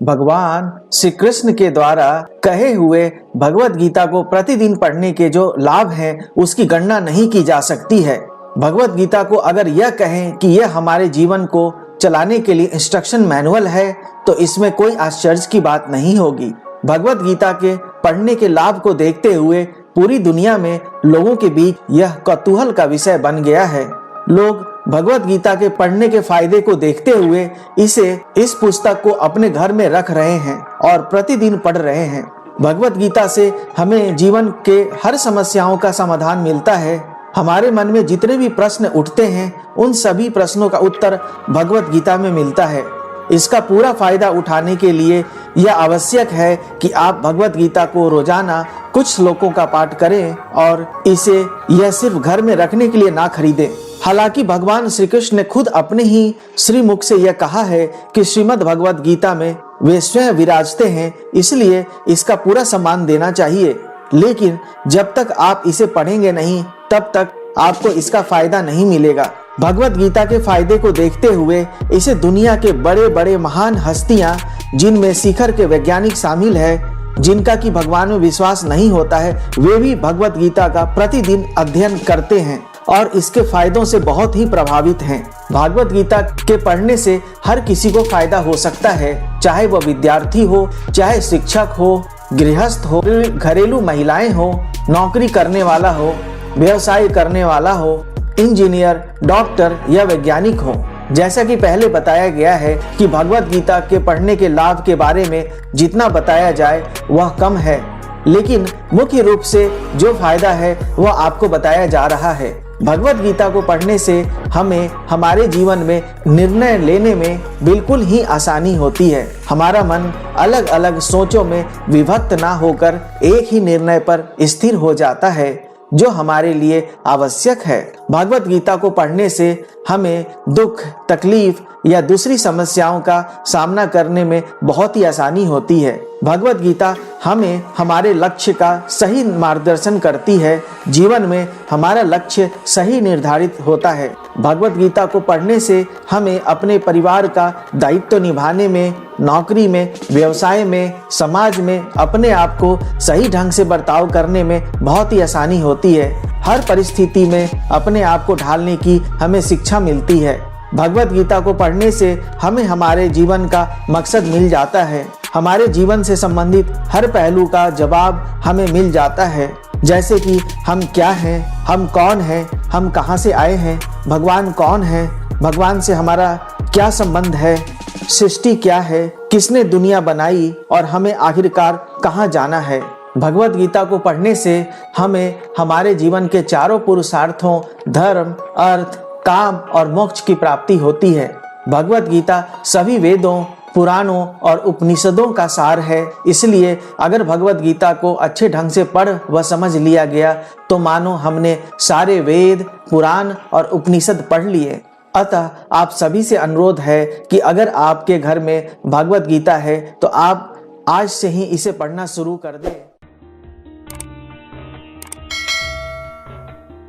भगवान श्री कृष्ण के द्वारा कहे हुए भगवत गीता को प्रतिदिन पढ़ने के जो लाभ हैं उसकी गणना नहीं की जा सकती है। भगवत गीता को अगर यह कहें कि यह हमारे जीवन को चलाने के लिए इंस्ट्रक्शन मैनुअल है तो इसमें कोई आश्चर्य की बात नहीं होगी। भगवत गीता के पढ़ने के लाभ को देखते हुए पूरी दुनिया में लोगों के बीच यह कौतूहल का विषय बन गया है। लोग भगवत गीता के पढ़ने के फायदे को देखते हुए इस पुस्तक को अपने घर में रख रहे हैं और प्रतिदिन पढ़ रहे हैं। भगवत गीता से हमें जीवन के हर समस्याओं का समाधान मिलता है। हमारे मन में जितने भी प्रश्न उठते हैं उन सभी प्रश्नों का उत्तर भगवत गीता में मिलता है। इसका पूरा फायदा उठाने के लिए यह आवश्यक है कि आप भगवत गीता को रोजाना कुछ श्लोकों का पाठ करें और इसे यह सिर्फ घर में रखने के लिए ना खरीदें। हालांकि भगवान श्री कृष्ण ने खुद अपने ही श्रीमुख से यह कहा है कि श्रीमद् भगवत गीता में वे स्वयं विराजते हैं, इसलिए इसका पूरा सम्मान देना चाहिए। लेकिन जब तक आप इसे पढ़ेंगे नहीं तब तक आपको इसका फायदा नहीं मिलेगा। भगवत गीता के फायदे को देखते हुए इसे दुनिया के बड़े बड़े महान हस्तियां, जिनमें शिखर के वैज्ञानिक शामिल है, जिनका कि भगवान में विश्वास नहीं होता है, वे भी भगवत गीता का प्रतिदिन अध्ययन करते हैं और इसके फायदों से बहुत ही प्रभावित हैं। भगवत गीता के पढ़ने से हर किसी को फायदा हो सकता है, चाहे वह विद्यार्थी हो, चाहे शिक्षक हो, गृहस्थ हो, घरेलू महिलाएं हो, नौकरी करने वाला हो, व्यवसाय करने वाला हो, इंजीनियर, डॉक्टर या वैज्ञानिक हो। जैसा कि पहले बताया गया है कि भगवत गीता के पढ़ने के लाभ के बारे में जितना बताया जाए वह कम है, लेकिन मुख्य रूप से जो फायदा है वह आपको बताया जा रहा है। भगवत गीता को पढ़ने से हमें हमारे जीवन में निर्णय लेने में बिल्कुल ही आसानी होती है। हमारा मन अलग अलग सोचों में विभक्त ना होकर एक ही निर्णय पर स्थिर हो जाता है, जो हमारे लिए आवश्यक है। भगवत गीता को पढ़ने से हमें दुख, तकलीफ या दूसरी समस्याओं का सामना करने में बहुत ही आसानी होती है। भगवत गीता हमें हमारे लक्ष्य का सही मार्गदर्शन करती है। जीवन में हमारा लक्ष्य सही निर्धारित होता है। भगवत गीता को पढ़ने से हमें अपने परिवार का दायित्व निभाने में, नौकरी में, व्यवसाय में, समाज में अपने आप को सही ढंग से बर्ताव करने में बहुत ही आसानी होती है। हर परिस्थिति में अपने आप को ढालने की हमें शिक्षा मिलती है। भगवत गीता को पढ़ने से हमें हमारे जीवन का मकसद मिल जाता है। हमारे जीवन से संबंधित हर पहलू का जवाब हमें मिल जाता है, जैसे कि हम क्या हैं, हम कौन हैं, हम कहां से आए हैं, भगवान कौन है, भगवान से हमारा क्या संबंध है, सृष्टि क्या है, किसने दुनिया बनाई और हमें आखिरकार कहां जाना है। भगवत गीता को पढ़ने से हमें हमारे जीवन के चारों पुरुषार्थों धर्म, अर्थ, काम और मोक्ष की प्राप्ति होती है। भगवत गीता सभी वेदों, पुराणों और उपनिषदों का सार है, इसलिए अगर भगवत गीता को अच्छे ढंग से पढ़ व समझ लिया गया तो मानो हमने सारे वेद, पुराण और उपनिषद पढ़ लिए। अतः आप सभी से अनुरोध है कि अगर आपके घर में भगवत गीता है तो आप आज से ही इसे पढ़ना शुरू कर दें।